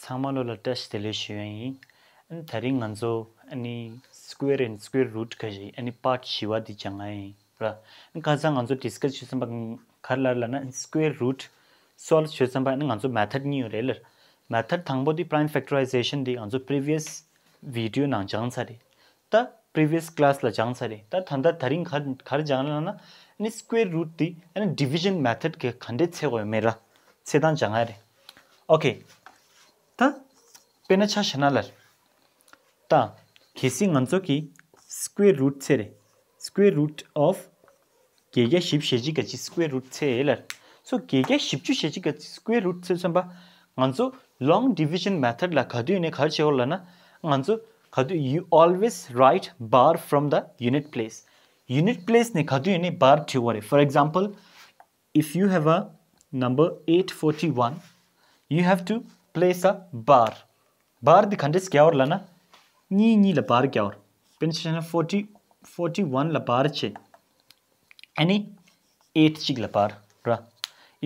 Samalola test delicious and taring anzo any square and square root kaji any part shiva di changai ra and kazang anzo discuss chusamba karla lana and square root solve chusamba and anzo method new reler method thangbo di prime factorization di anzo previous video na jansari the previous class la jansari ta thanda taring khar janala na any square root di and division method ke khande chego mera sedan jangare okay ta penacha shanalar ta kissing anzo ki square root sere square root of kege ship sheji gachi square root selar so kege ship chu sheji gachi square root se samba anzo long division method la khadu ne khar cheola na anzo khadu you always write bar from the unit place ne khadu ne bar theory for example if you have a number 841 you have to place a bar दिखंडेस क्या और लाना नी ला bar क्या और pension 41 ला bar चे any 8 चिक ला bar रा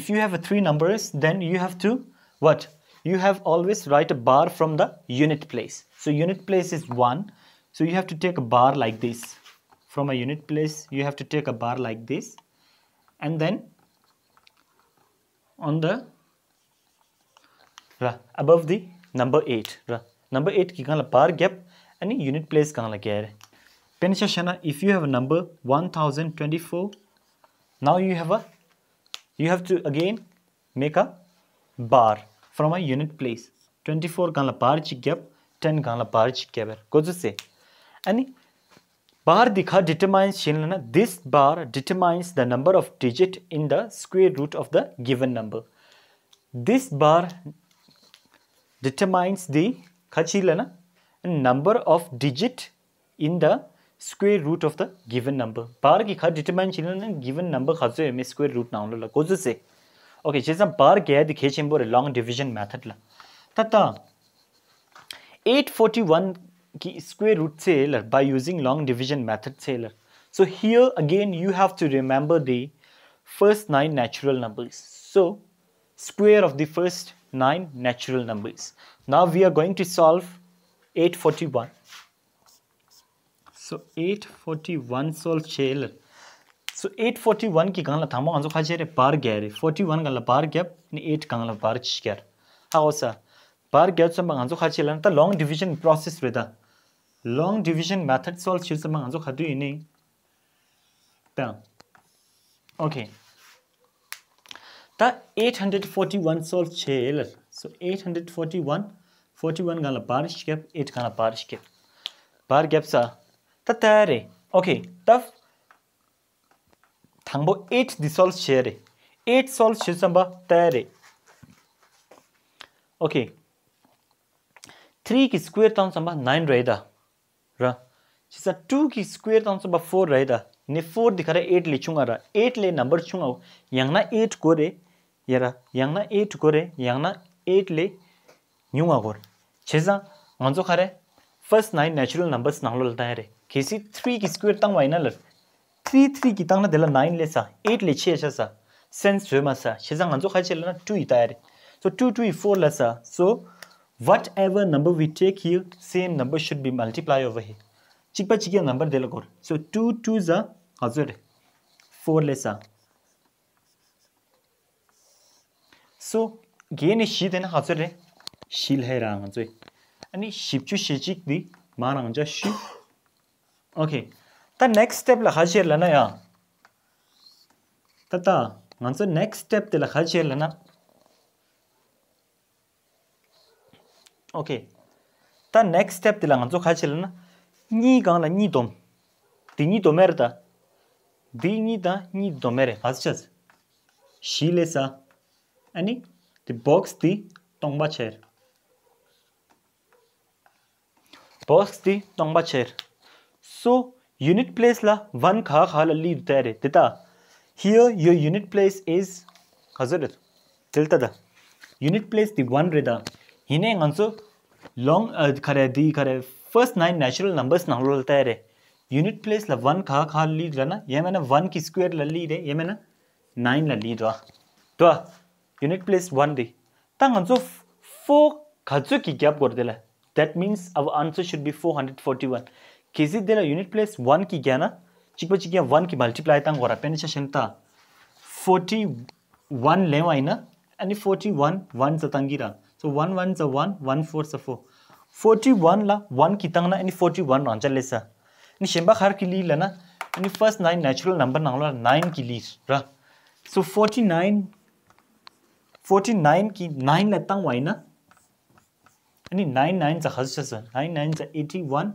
if you have 3 numbers then you have to what you have always write a bar from the unit place so unit place is 1 so you have to take a bar like this from a unit place you have to take a bar like this and then on the above the number 8 number 8 ki kala bar gap any unit place kala kya hai penisha shana if you have a number 1024 now you have to again make a bar from a unit place 24 kala bar chi gap 10 kala bar chi gap ko se any bar dikha determines chinna this bar determines the number of digit in the square root of the given number this bar determines the khachilana number of digit in the square root of the given number bar ki kha determine chilana given number khaso me square root na la ko se okay chesa bar ke di khechimbo long division method la tata 841 ki square root se by using long division method se so here again you have to remember the first 9 natural numbers so square of the first 9 natural numbers. Now we are going to solve 841. So 841 solve chel. So 841 ki gangla thamo anzo khajere bar gare 41 gala bar gap ni 8 gangla bar chikar. How sa bar gap samba anzo khachela ta long division process reda. Long division method solve chil samba anzo khadu ini. Ta okay. Ta 841 solve chel so 841 41 gala bar gap 8 gala bar gap sa ta tare okay ta thangbo 8 di solve chere 8 solve che samba tare okay 3 ki square town samba 9 raida ra chisa 2 ki square town samba 4 raida ne 4 dikhara 8 le chunga ra 8 le number chunga yangna 8 gore yara yangna 8 gore yangna 8 le nyunga gor cheza ngonzo khare first 9 natural numbers nanglo lta re kesi 3 ki square tang waina lar 3 ki tang na dela 9 le sa 8 le che sa sense jema sa cheza ngonzo kha chela na 2 ita re so 2 2 4 la sa so whatever number we take here same number should be multiplied over here chikpa chikya number dela gor so 2 2 za hazur 4 le sa so gain is sheet and hazur shil hai rang joi ani ship chu shechik di marang ja shi okay the next step la khajir lana ya tata nganso next step de la khajir lana okay the next step de la nganso khajir lana ni gang la ni dom di ni domerda di ni da ni domere hazchas shile sa ani the box di tongba chair box di tongba chair so unit place la 1 kha la lead tare tita here your unit place is hazarat tilta da unit place the 1 reda hine nganso long khare first 9 natural numbers na lol tare unit place la 1 kha lead rana yemena 1 ki square la lead yemena 9 la lead wa to unit place 1 di tang nganso 4 Khatsu ki gap kor dela. That means our answer should be 441. Kisi dela unit place 1 ki gya na chikpa chikya 1 ki multiply tang gora penisha shenta 41 lewa ina and 41 1 za tangira. So 1 1 za 1 1 4 za 4. 41 la 1 ki tang na and 41 rancha lesa. Ni shemba khar ki li la na and first 9 natural number nangla 9 ki li ra. So 49 ki 9 la tang wa ina. And 9 9 za khazsa 9 9 za 81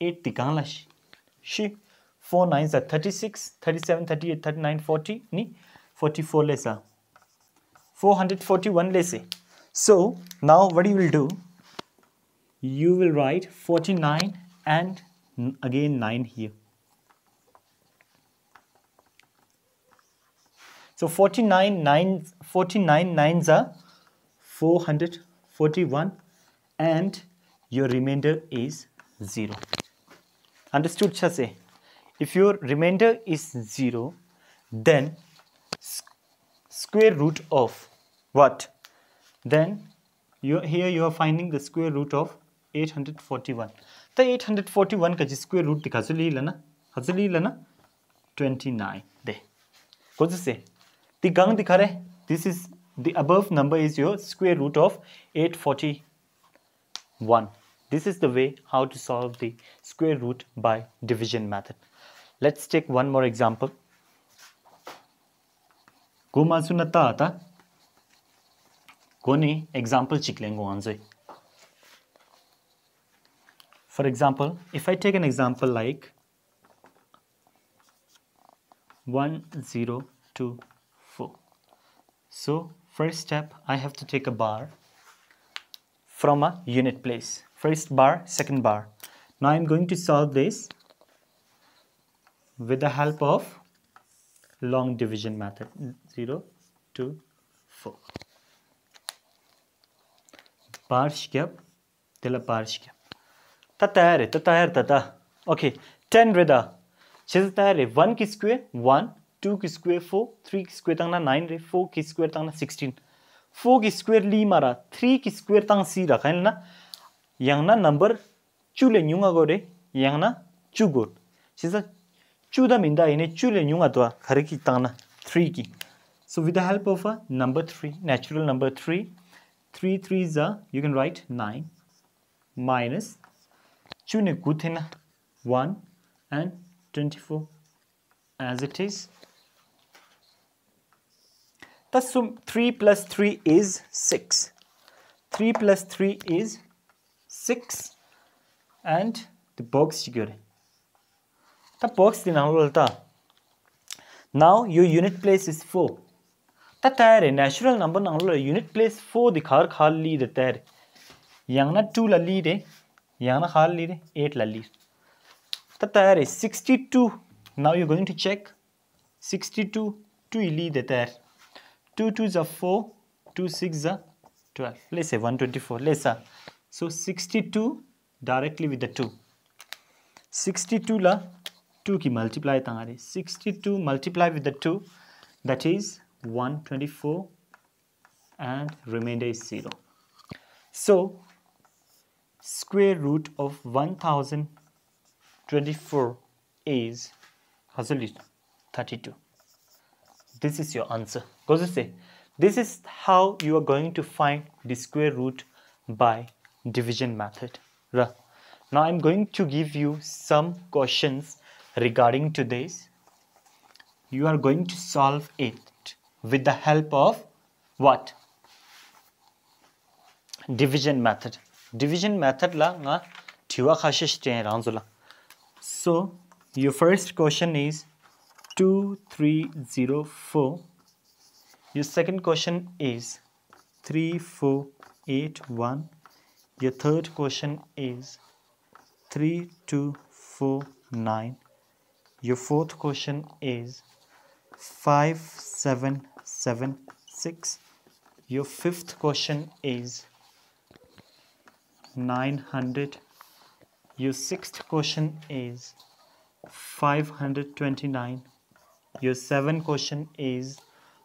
8 ti kangla shi 4 9 za 36 37 38 39 40 ni 44 lesa 441 lese. So now what you will do, you will write 49 and again 9 here. So 49 9s are 441 and your remainder is 0. Understood, Chase? If your remainder is 0, then square root of what? Then here you are finding the square root of 841. The 841 ka square root dikha hazuli lana 29 de. What does it say? The gang dikhare. This is the above number is your square root of 841. This is the way how to solve the square root by division method. Let's take one more example. Goma sunata ata. Koni example chiklengo anjay. For example, if I take an example like 1 0 2 4. So first step, I have to take a bar from a unit place. First bar, second bar. Now I'm going to solve this with the help of long division method. 0 2 4. Bar gap, tela bar gap. Tata. Okay, 10 reda. Chis tayare 1 ki square 1, 2 ki square 4, 3 ki square tangna 9 re, 4 ki square tangna 16. 4 ki square li mara, 3 ki square tang si ra khail na. Yang na number chule nyunga go re, yang na chu go. Chisa chu da minda ine chule nyunga to khare ki tangna 3 ki. So with the help of a number 3, natural number 3, 3 3s are, you can write 9 minus chune kuthena 1 and 24 as it is. Thus 3 plus 3 is 6. 3 plus 3 is 6 and the box figure. The box dinalta. Now your unit place is 4. The tire natural number nanglo unit place 4 the khar khali the tire. Yang na 2 la li de, yang na khal li de 8 la li. The tire is 62. Now you're going to check 62 2 li the tire. 2 2s are 4, 2 6s are 12. Let's say 124. Let's say. So 62 directly with the 2. 62 la 2 ki multiply tangare. 62 multiply with the 2, that is 124 and remainder is 0. So square root of 1024 is 32. This is your answer. Goes to say, this is how you are going to find the square root by division method. Now I'm going to give you some questions regarding to this. You are going to solve it with the help of what? Division method. Division method la nga thiwa khashish te ranzula. So your first question is 2304. Your second question is 3481. Your third question is 3249. Your fourth question is 5776. Your fifth question is 900. Your sixth question is 529. Your seventh question is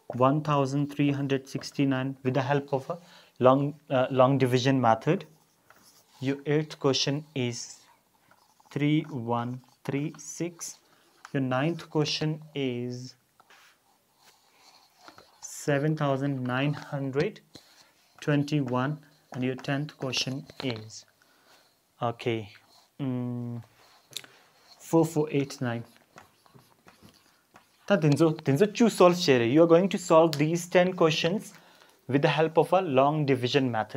1369 with the help of a long division method. Your 8th question is 3136. Your 9th question is 7921, and your 10th question is 4489. Choose solve share. You are going to solve these 10 questions with the help of a long division method.